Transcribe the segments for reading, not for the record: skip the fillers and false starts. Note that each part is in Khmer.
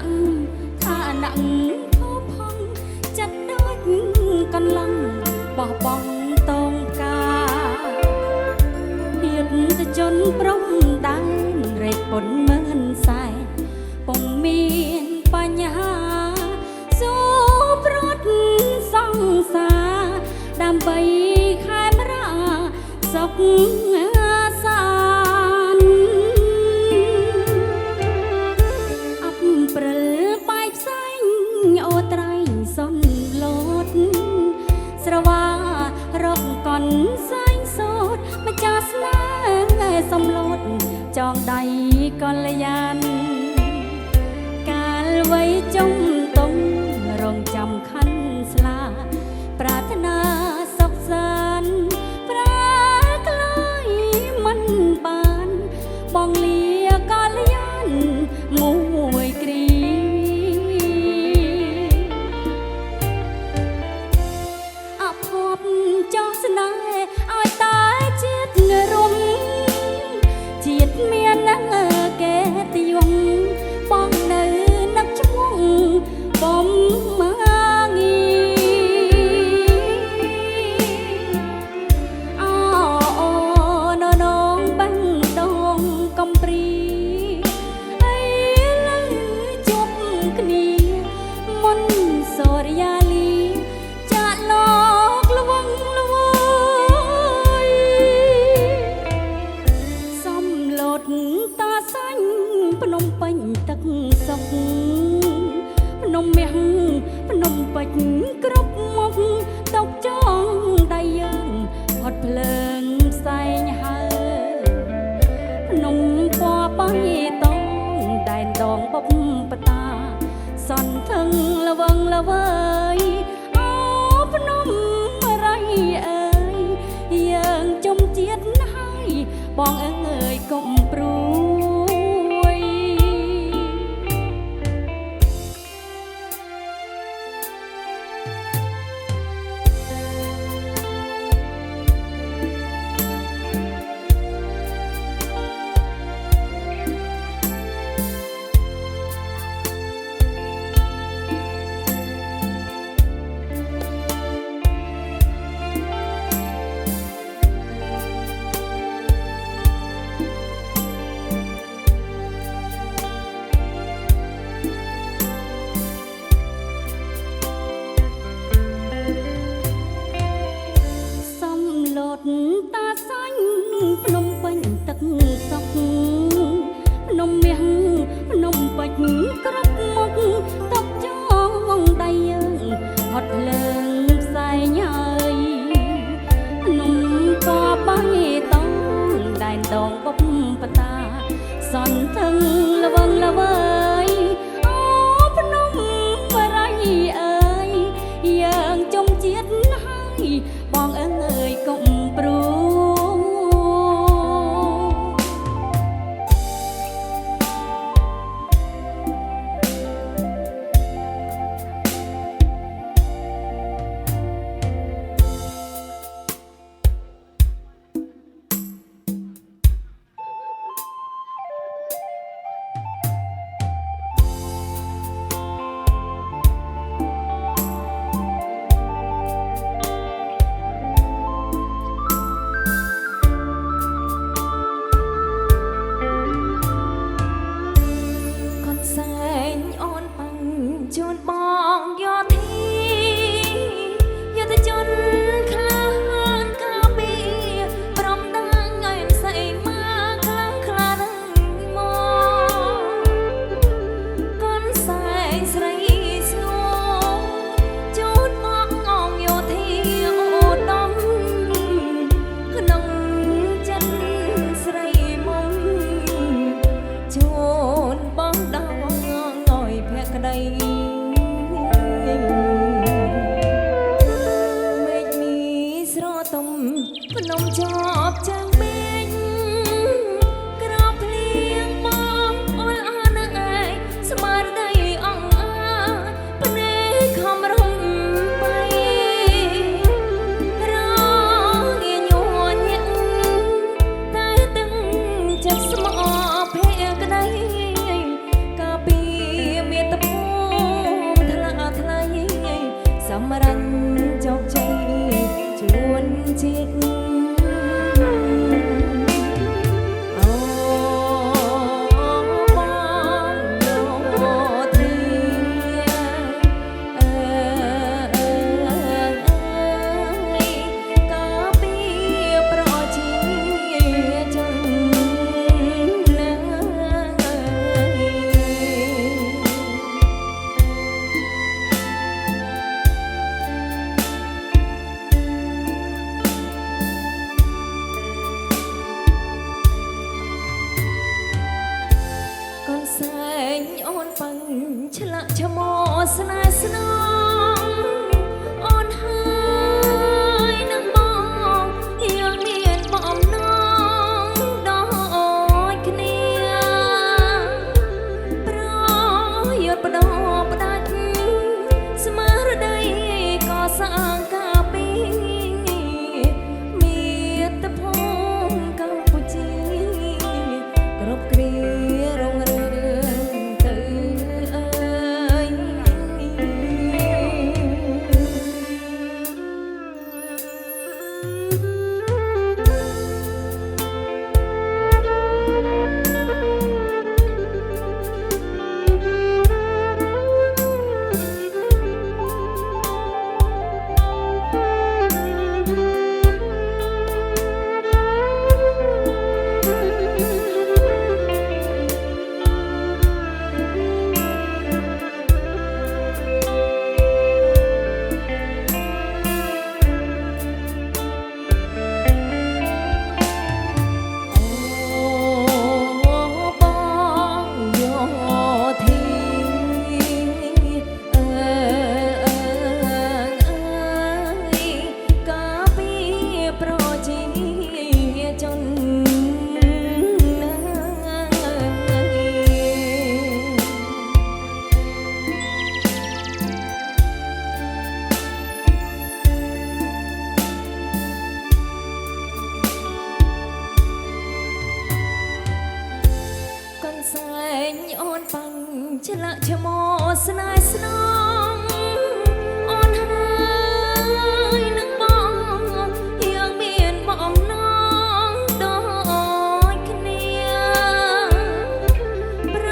ក់ថាណាក់ផោផង់ចិត្តដូចកន្លងបោះបង់តងការហៀតទៅជន់ព្រំដែនរែកពុនមើលសែពុំមានបញ្ហាសូប្រត់សង្សារដើម្បីខែមរាសុខសានអបព្រិលបាយផ្សែងអូត្រៃសុនលោតស្រវារកកនសែងសូត្រម្ចាស់ស្នេហ៍សំលូតចងដៃកលយានកាលវ័យចុងតុងរងចាំខណ្ឌស្លាប្រាថ្នាសុខសាន្តប្រាក្លាយមិនបានបងលាកលយានមួយគ្រីអភពចោះស្នេហ៍ឲ្យតែជាតិរំជាតិមាននឹងគេតិយងបងនៅនឹកឈ្មោះបំងីអូននងបាំងដងកំព្រីអីលើជប់គ្នាមុនសូរិយាលីចាក់លោកលវងលវើយសំលូតតាសាញ់ភ្នំពេញទឹកសុខភ្នំមាសភ្នំពេជ្រគ្រប់មុខតុកចងដៃយើងផុតភ្លើងផ្សែងហើភ្នំពណ៌បៃតងដែនដងបបបតាសន្ធឹងល្វឹងល្វើយអូភ្នំរៃអើយយើងជុំជាតិហើយបងអើយកុំព្រួយតាសាញ់ភ្នំពេញទឹកសុខភ្នំមាសភ្នំពេជ្រគ្រប់មុខតុកចងដៃយើងហត់ភ្លើងផ្សែងហើយភ្នំពណ៌បៃតងដែនដងបបតាសន្ធឹងល្វឹងល្វើយអូភ្នំរៃអើយយើងជុំជាតិហើយបងអើយកុំព្រួយជួនបងយកទីយកទៅជន់ខ្លាំងកាពីព្រមដឹងឲ្យស្អីមកខ្លាំងខ្លានឹងមកកូនសែងស្រីស្ងោជូនមកងងយកទីអូដំក្នុងចិត្តស្រីមុំជូនបងដល់ឲ្យភក្តីភ្នំជាប់ចាំងបេងក្រោបភ្លៀងបងអល់អស់នឹងឯងស្មារតីអង្អាភ្នែកខំរំបីរងញញួនញាក់តែទឹកចិត្តស្មោភក្តីកាពីមានត ឆ្លាក់ឈ្មោះស្នេហ៍ស្នងអូនហើយនឹងបងយើងមានបងនងដូចគ្នាប្រ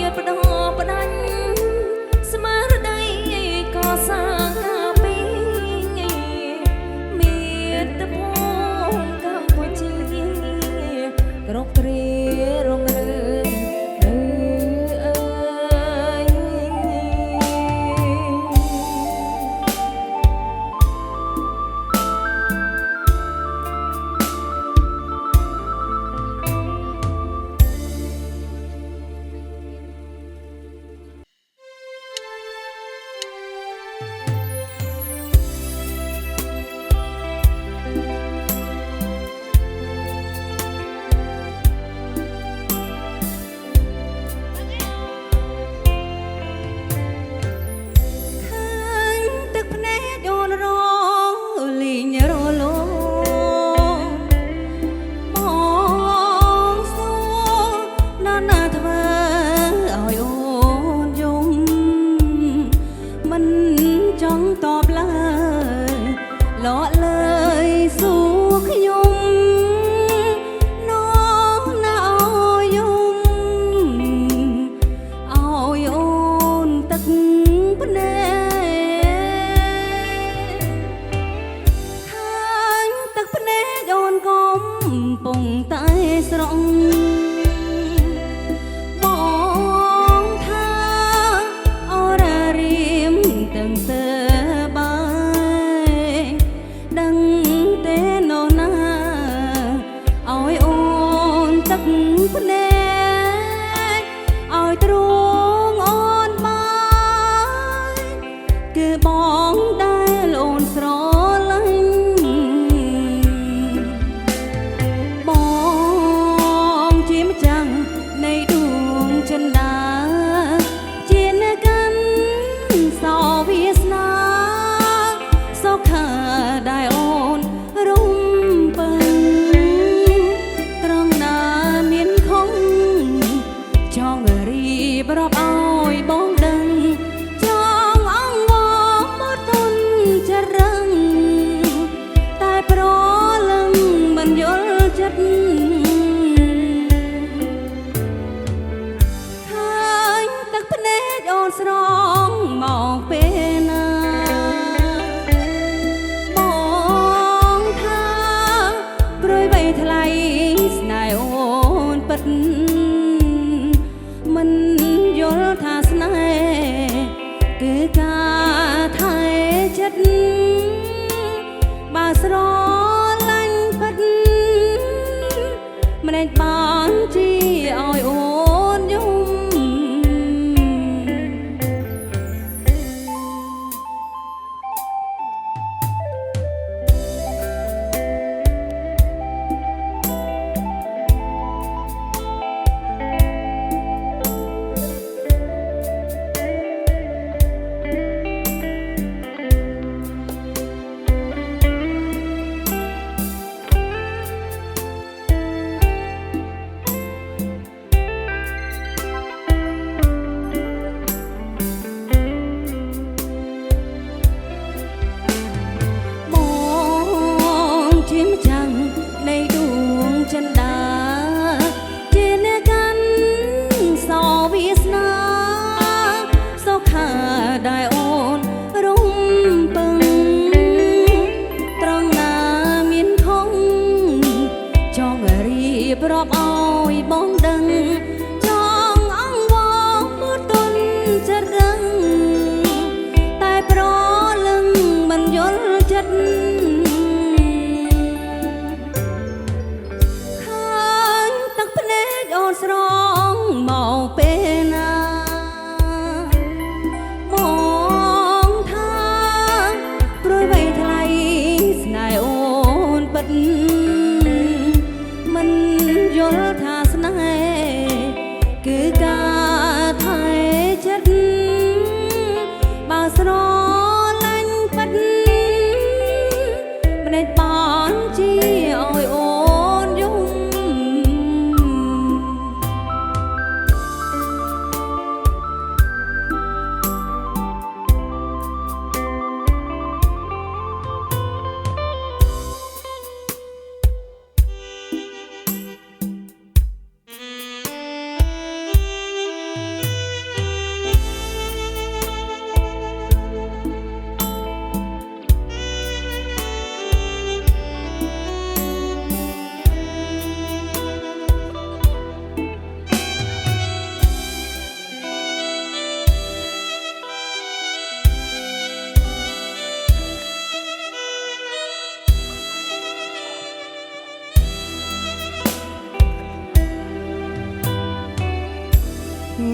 យបដោផ្ដាច់ស្មារតីក៏សាងកាពីមានតភូមិកម្ពុជាគ្រប់គ្រារងរឿង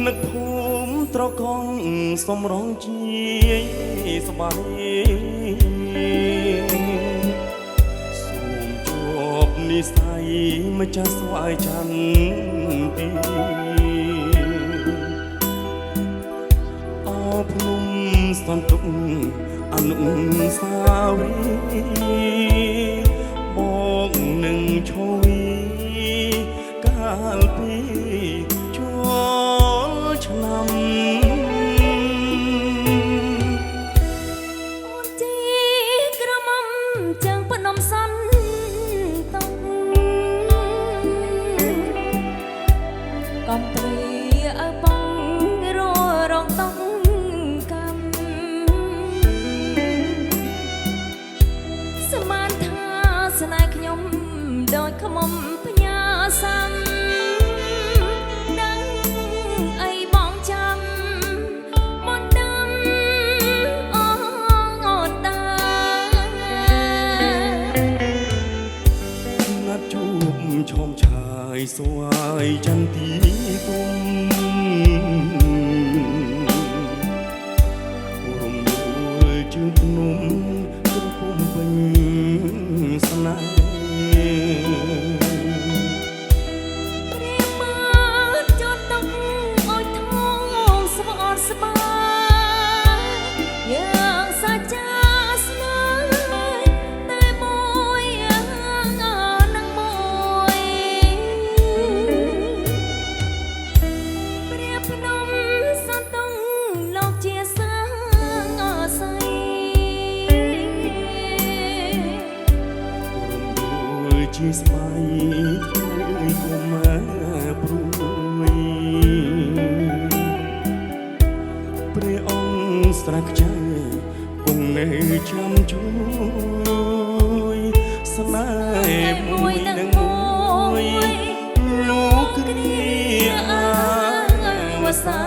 នឹកភូមិត្រកងសំរងជាសបាយសូមជួបនិស័យម្ចាស់ស្វាយចន្ទទីអោភ្នំសន្ទុកអនុស្សាវរីយ៍បងនឹងឈវីកាលពីឆ្នាំអូនជីក្រមុំជើងភ្នំសន្ទុកកំព្រីអើបងររងតុកកំសមានថាស្នេហ៍ខ្ញុំដូចខ្មុំផ្ញើសាំឈោមឆាយស្វាយចន្ទទីគុំរំដួលជើងភ្នំក្រពុំពេញស្នេហ៍ព្រាមាត់ចត់តុកអោយថងស្បអត់ស្បាយយ៉ាងសាចាស្នេហ៍តែមួយយ៉ាងនឹងមួយព្រាភ្នំសន្ទុងលោកជាសាងស័យរំដួលជាស្បែកធ្វើគុំព្រួយព្រះអង្គស្រះខ្ចៅគង់នៅចាំជួយស្នេហ៍មួយនឹងមួយលោកគ្រាអវសា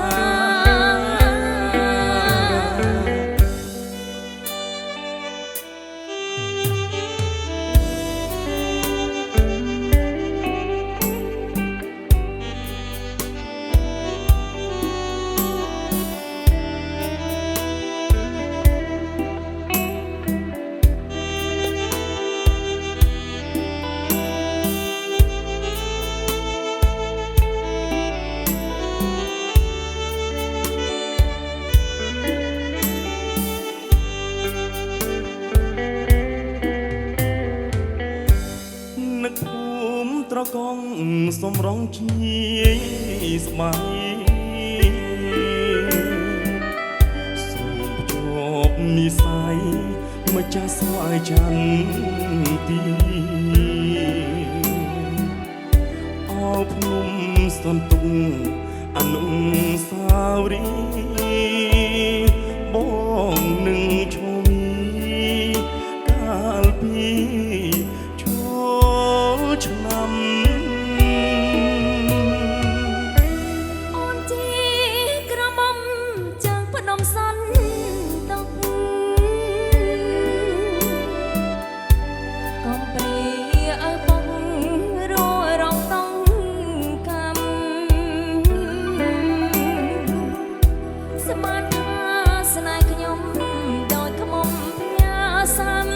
នឹកភូមិត្រកងសំរងជាស្បាយសូមជួបនិស័យម្ចាស់ស្វាយចន្ទទីអោភ្នំសន្ទុកអនុស្សាវរីយ៍បងនឹងឈវីកាលពីឆ្នាំអូនជីក្រមុំជើងភ្នំសន្ទុកកំព្រីអើបងររងតុងកំសមានថាស្នេហ៍ខ្ញុំដូចខ្មុំផ្ញើសាំ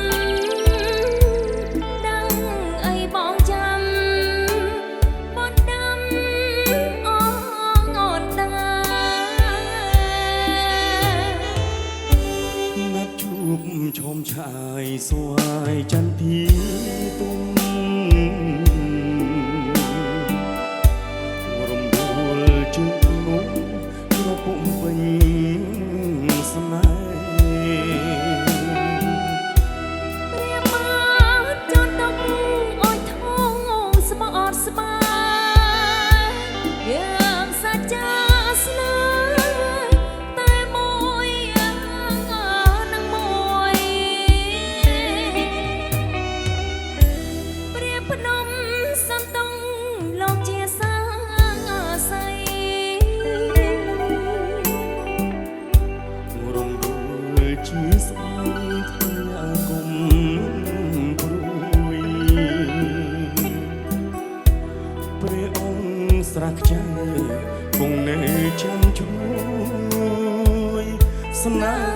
ឈោមឆាយស្វាយចន្ទទីទុំរំដួលជើងភ្នំក្រពុំពេញស្នេហ៍ព្រាមាត់ចត់តុកអោយថងស្បអត់ស្បាយយ៉ាងសាចាស្នេហ៍តែមួយយ៉ាងនឹងមួយព្រាភ្នំ ស្នេហ៍